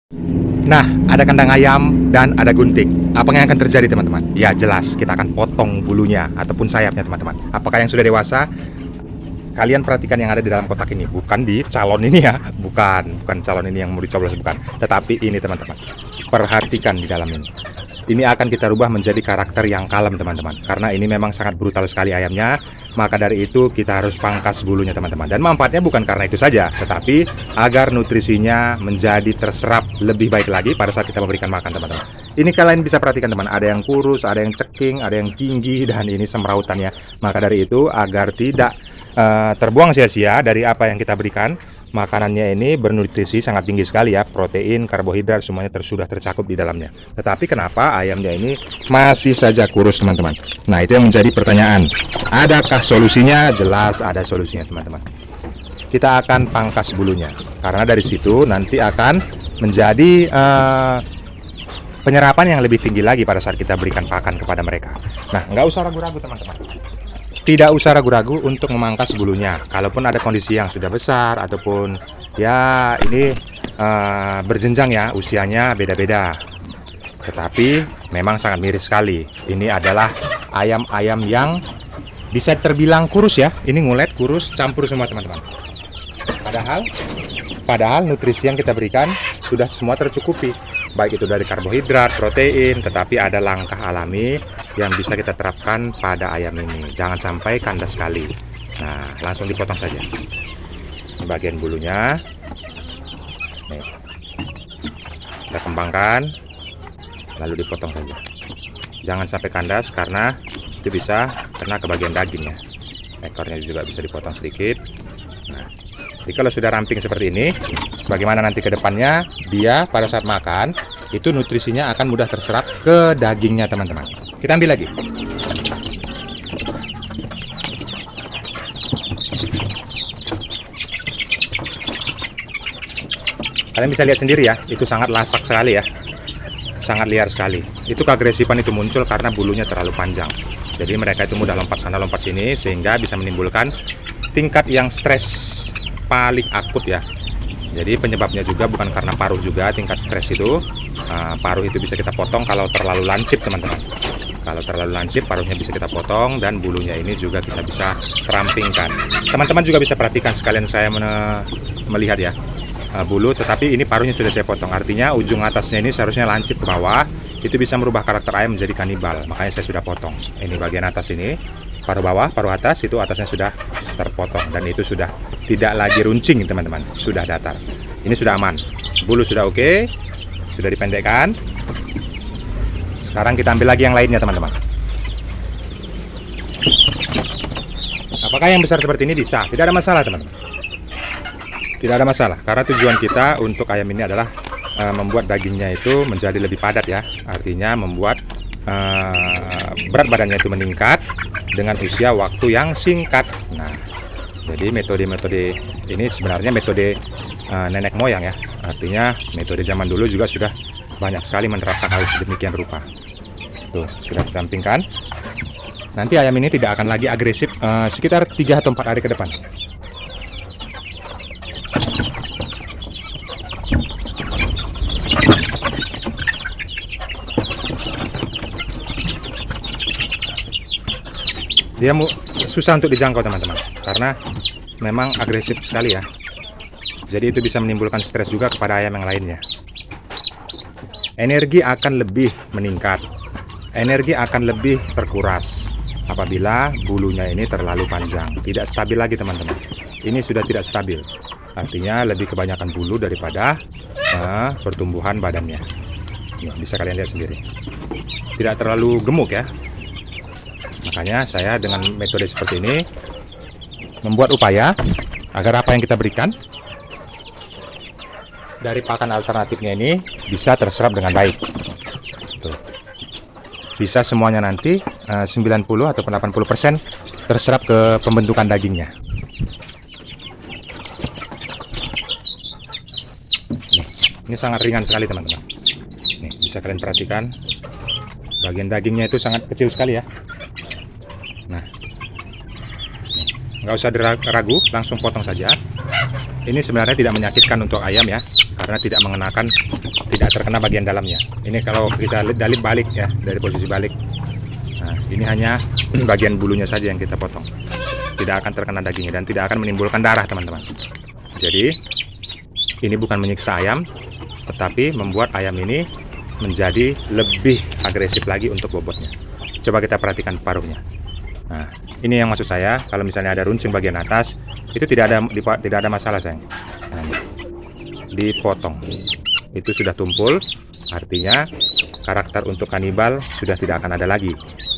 Nah, ada kandang ayam dan ada gunting. Apa yang akan terjadi, teman-teman? Ya, jelas kita akan potong bulunya ataupun sayapnya, teman-teman. Apakah yang sudah dewasa? Kalian perhatikan yang ada di dalam kotak ini. Bukan di calon ini ya. Bukan calon ini yang mau dicoblos, bukan. Tetapi ini, teman-teman. Perhatikan di dalam ini. Ini akan kita rubah menjadi karakter yang kalem, teman-teman. Karena ini memang sangat brutal sekali ayamnya. Maka dari itu kita harus pangkas bulunya, teman-teman. Dan manfaatnya bukan karena itu saja, tetapi agar nutrisinya menjadi terserap lebih baik lagi pada saat kita memberikan makan, teman-teman. Ini kalian bisa perhatikan, teman. Ada yang kurus, ada yang ceking, ada yang tinggi, dan ini semrautannya. Maka dari itu agar tidak terbuang sia-sia dari apa yang kita berikan, makanannya ini bernutrisi sangat tinggi sekali ya, protein, karbohidrat semuanya sudah tercakup di dalamnya. Tetapi kenapa ayamnya ini masih saja kurus, teman-teman? Nah, itu yang menjadi pertanyaan. Adakah solusinya? Jelas ada solusinya, teman-teman. Kita akan pangkas bulunya, karena dari situ nanti akan menjadi penyerapan yang lebih tinggi lagi pada saat kita berikan pakan kepada mereka. Nah, nggak usah ragu-ragu, teman-teman. Tidak usah ragu-ragu untuk memangkas bulunya. Kalaupun ada kondisi yang sudah besar ataupun ya ini berjenjang ya, usianya beda-beda. Tetapi memang sangat miris sekali. Ini adalah ayam-ayam yang bisa terbilang kurus ya. Ini ngulet, kurus, campur semua, teman-teman. Padahal nutrisi yang kita berikan sudah semua tercukupi. Baik itu dari karbohidrat, protein, tetapi ada langkah alami yang bisa kita terapkan pada ayam ini. Jangan sampai kandas sekali. Nah, langsung dipotong saja. Ini bagian bulunya. Nih. Kita kembangkan, lalu dipotong saja. Jangan sampai kandas karena itu bisa kena ke bagian daging ya. Ekornya juga bisa dipotong sedikit. Nah, jadi kalau sudah ramping seperti ini, bagaimana nanti ke depannya dia pada saat makan itu nutrisinya akan mudah terserap ke dagingnya, teman-teman. Kita ambil lagi. Kalian bisa lihat sendiri ya, itu sangat lasak sekali ya. Sangat liar sekali. Itu keagresipan itu muncul karena bulunya terlalu panjang. Jadi mereka itu mudah lompat sana lompat sini sehingga bisa menimbulkan tingkat yang stres paling akut ya. Jadi penyebabnya juga bukan karena paruh juga, tingkat stres itu. Paruh itu bisa kita potong kalau terlalu lancip, teman-teman. Kalau terlalu lancip, paruhnya bisa kita potong dan bulunya ini juga kita bisa rampingkan. Teman-teman juga bisa perhatikan sekalian saya melihat ya, bulu, tetapi ini paruhnya sudah saya potong. Artinya ujung atasnya ini seharusnya lancip ke bawah. Itu bisa merubah karakter ayam menjadi kanibal. Makanya saya sudah potong. Ini bagian atas ini, paruh bawah, paruh atas itu atasnya sudah terpotong dan itu sudah tidak lagi runcing, teman-teman. Sudah datar. Ini sudah aman. Bulu sudah oke, sudah dipendekkan. Sekarang kita ambil lagi yang lainnya, teman-teman. Apakah yang besar seperti ini bisa? Tidak ada masalah, teman-teman. Tidak ada masalah, karena tujuan kita untuk ayam ini adalah membuat dagingnya itu menjadi lebih padat ya. Artinya membuat berat badannya itu meningkat dengan usia waktu yang singkat. Nah, jadi metode-metode ini sebenarnya metode nenek moyang ya. Artinya metode zaman dulu juga sudah banyak sekali menerapkan hal sedemikian rupa. Tuh, sudah ditampilkan. Nanti ayam ini tidak akan lagi agresif sekitar 3 atau 4 hari ke depan. Dia susah untuk dijangkau, teman-teman, karena memang agresif sekali ya. Jadi itu bisa menimbulkan stres juga kepada ayam yang lainnya. Energi akan lebih meningkat, energi akan lebih terkuras apabila bulunya ini terlalu panjang. Tidak stabil lagi, teman-teman. Ini sudah tidak stabil. Artinya lebih kebanyakan bulu daripada pertumbuhan badannya. Ini bisa kalian lihat sendiri. Tidak terlalu gemuk ya. Makanya saya dengan metode seperti ini membuat upaya agar apa yang kita berikan dari pakan alternatifnya ini bisa terserap dengan baik. Tuh. Bisa semuanya nanti 90 atau 80% terserap ke pembentukan dagingnya. Ini sangat ringan sekali, teman-teman. Nih, bisa kalian perhatikan bagian dagingnya itu sangat kecil sekali ya. Nah, nggak usah ragu, langsung potong saja. Ini sebenarnya tidak menyakitkan untuk ayam ya, karena tidak terkena bagian dalamnya. Ini kalau bisa lihat dari balik ya, dari posisi balik. Nah, ini hanya bagian bulunya saja yang kita potong. Tidak akan terkena dagingnya dan tidak akan menimbulkan darah, teman-teman. Jadi, ini bukan menyiksa ayam, tetapi membuat ayam ini menjadi lebih agresif lagi untuk bobotnya. Coba kita perhatikan paruhnya. Nah, ini yang maksud saya, kalau misalnya ada runcing bagian atas, itu tidak ada masalah, sayang. Nah, dipotong. Itu sudah tumpul, artinya karakter untuk kanibal sudah tidak akan ada lagi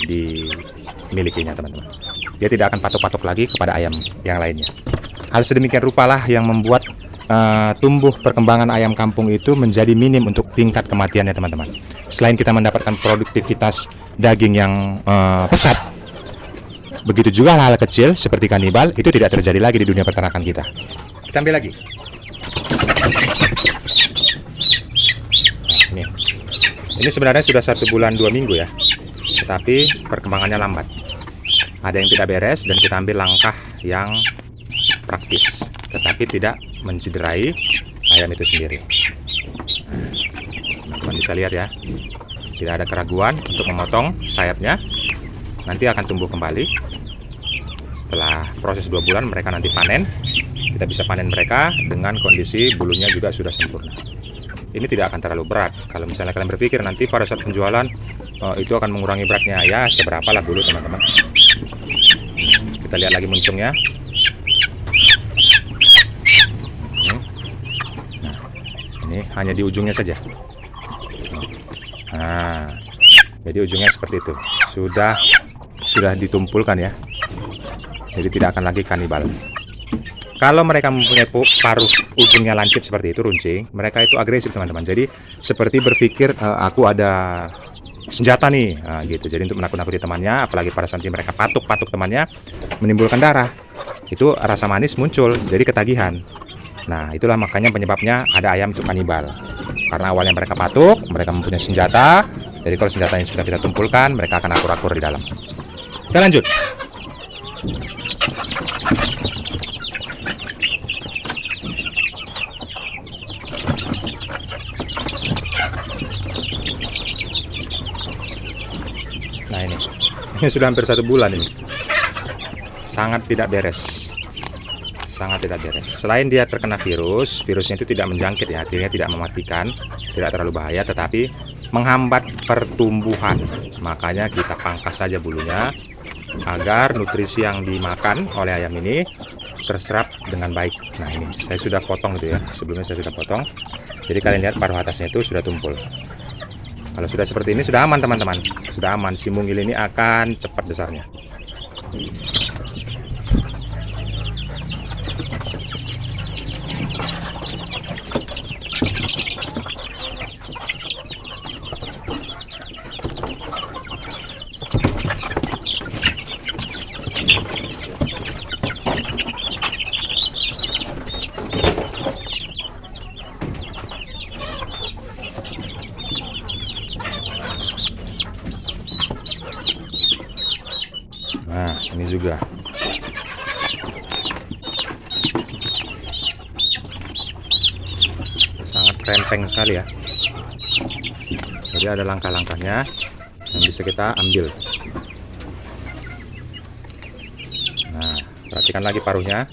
dimilikinya, teman-teman. Dia tidak akan patok-patok lagi kepada ayam yang lainnya. Hal sedemikian rupalah yang membuat tumbuh perkembangan ayam kampung itu menjadi minim untuk tingkat kematiannya, teman-teman. Selain kita mendapatkan produktivitas daging yang pesat, begitu juga hal-hal kecil seperti kanibal itu tidak terjadi lagi di dunia peternakan kita. Kita ambil lagi. Nah, ini sebenarnya sudah 1 bulan 2 minggu ya, tetapi perkembangannya lambat. Ada yang tidak beres dan kita ambil langkah yang praktis, tetapi tidak mencederai ayam itu sendiri. Teman-teman bisa lihat ya, tidak ada keraguan untuk memotong sayapnya. Nanti akan tumbuh kembali. Setelah proses 2 bulan mereka nanti panen. Kita bisa panen mereka dengan kondisi bulunya juga sudah sempurna. Ini tidak akan terlalu berat. Kalau misalnya kalian berpikir nanti pada saat penjualan itu akan mengurangi beratnya, ya seberapa lah dulu, teman-teman. Kita lihat lagi muncungnya. Ini hanya di ujungnya saja. Nah, jadi ujungnya seperti itu. Sudah ditumpulkan ya. Jadi tidak akan lagi kanibal. Kalau mereka mempunyai paruh ujungnya lancip seperti itu, runcing, mereka itu agresif, teman-teman. Jadi seperti berpikir aku ada senjata nih, nah, gitu. Jadi untuk menakut-nakuti temannya, apalagi pada saat mereka patuk temannya, menimbulkan darah. Itu rasa manis muncul, jadi ketagihan. Nah, itulah makanya penyebabnya ada ayam itu kanibal. Karena awalnya mereka patuk, mereka mempunyai senjata. Jadi kalau senjatanya sudah kita tumpulkan, mereka akan akur-akur di dalam. Kita lanjut. Nah, ini sudah hampir 1 bulan ini. Sangat tidak beres. Selain dia terkena virusnya itu tidak menjangkit ya, artinya tidak mematikan, tidak terlalu bahaya, tetapi menghambat pertumbuhan. Makanya kita pangkas saja bulunya agar nutrisi yang dimakan oleh ayam ini terserap dengan baik. Nah, ini saya sudah potong gitu ya, sebelumnya saya sudah potong. Jadi kalian lihat paruh atasnya itu sudah tumpul. Kalau sudah seperti ini sudah aman, teman-teman. Sudah aman, si mungil ini akan cepat besarnya. Nah, ini juga. Sangat rempeng sekali ya. Jadi ada langkah-langkahnya yang bisa kita ambil. Nah, perhatikan lagi paruhnya.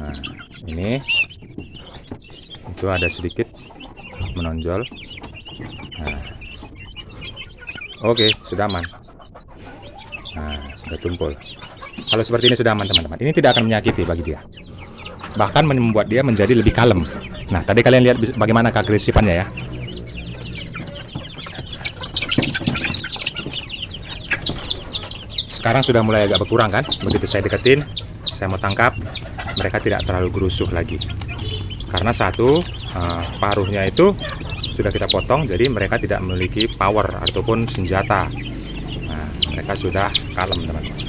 Nah, ini itu ada sedikit menonjol. Nah, oke, sudah aman. Nah, sudah tumpul. Kalau seperti ini sudah aman, teman-teman. Ini tidak akan menyakiti bagi dia. Bahkan membuat dia menjadi lebih kalem. Nah, tadi kalian lihat bagaimana keagresifannya ya. Sekarang sudah mulai agak berkurang kan. Begitu saya deketin, saya mau tangkap, mereka tidak terlalu gerusuh lagi. Karena satu, paruhnya itu sudah kita potong, jadi mereka tidak memiliki power ataupun senjata. Mereka sudah kalem, teman-teman.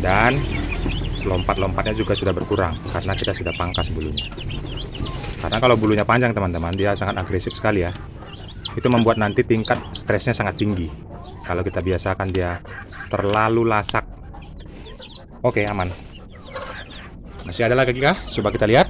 Dan lompat-lompatnya juga sudah berkurang karena kita sudah pangkas bulunya. Karena kalau bulunya panjang, teman-teman, dia sangat agresif sekali ya. Itu membuat nanti tingkat stresnya sangat tinggi. Kalau kita biasakan dia terlalu lasak. Oke, aman. Masih ada lagi kah? Coba kita lihat.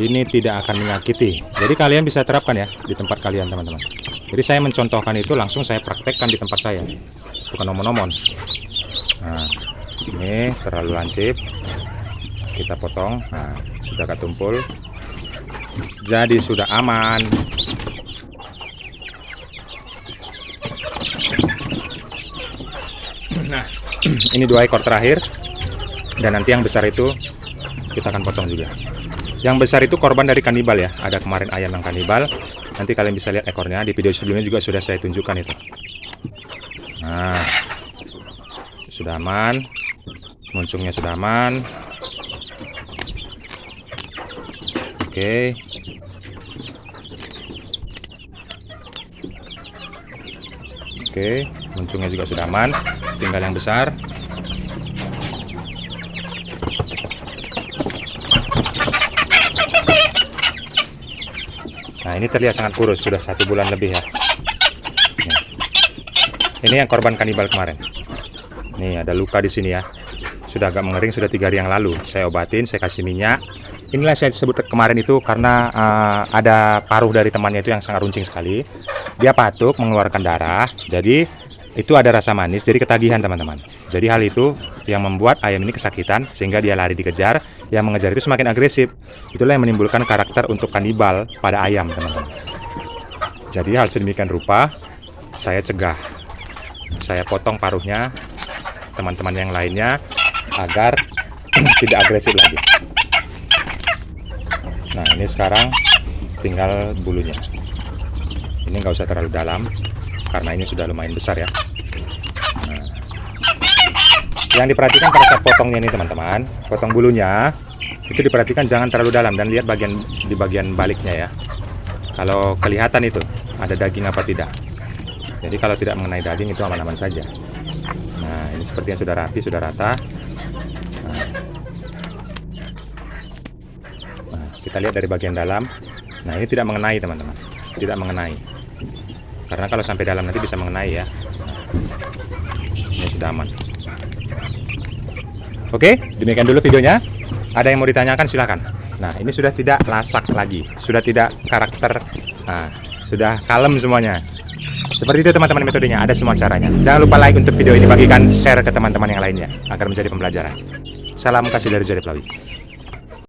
Ini tidak akan menyakiti. Jadi kalian bisa terapkan ya di tempat kalian, teman-teman. Jadi saya mencontohkan itu langsung saya praktekkan di tempat saya, bukan omon-omon. Nah, ini terlalu lancip, kita potong. Nah, sudah ketumpul, jadi sudah aman. Nah, ini 2 ekor terakhir, dan nanti yang besar itu kita akan potong juga. Yang besar itu korban dari kanibal ya. Ada kemarin ayam yang kanibal. Nanti kalian bisa lihat ekornya. Di video sebelumnya juga sudah saya tunjukkan itu. Nah, sudah aman. Muncungnya sudah aman. Oke. Oke, muncungnya juga sudah aman. Tinggal yang besar. Nah, ini terlihat sangat kurus, sudah 1 bulan lebih ya. Ini yang korban kanibal kemarin. Nih, ada luka di sini ya. Sudah agak mengering, sudah 3 hari yang lalu. Saya obatin, saya kasih minyak. Inilah saya sebut kemarin itu karena ada paruh dari temannya itu yang sangat runcing sekali. Dia patuk, mengeluarkan darah. Jadi itu ada rasa manis, jadi ketagihan teman-teman. Jadi hal itu yang membuat ayam ini kesakitan sehingga dia lari dikejar. Yang mengejar itu semakin agresif. Itulah yang menimbulkan karakter untuk kanibal pada ayam, teman-teman. Jadi hal sedemikian rupa saya cegah. Saya potong paruhnya, teman-teman yang lainnya, agar tidak agresif lagi. Nah, ini sekarang tinggal bulunya. Ini nggak usah terlalu dalam karena ini sudah lumayan besar ya. Nah, yang diperhatikan pada saat potongnya ini teman-teman, potong bulunya itu diperhatikan jangan terlalu dalam dan lihat di bagian baliknya ya. Kalau kelihatan itu ada daging apa tidak. Jadi kalau tidak mengenai daging itu aman-aman saja. Nah, ini sepertinya sudah rapi, sudah rata. Nah, kita lihat dari bagian dalam. Nah, ini tidak mengenai teman-teman, tidak mengenai. Karena kalau sampai dalam nanti bisa mengenai ya. Ini sudah aman. Oke, demikian dulu videonya. Ada yang mau ditanyakan silakan. Nah, ini sudah tidak lasak lagi, sudah tidak karakter, nah, sudah kalem semuanya. Seperti itu teman-teman metodenya, ada semua caranya. Jangan lupa like untuk video ini, bagikan, share ke teman-teman yang lainnya agar menjadi pembelajaran. Salam kasih dari Jari Pelawi.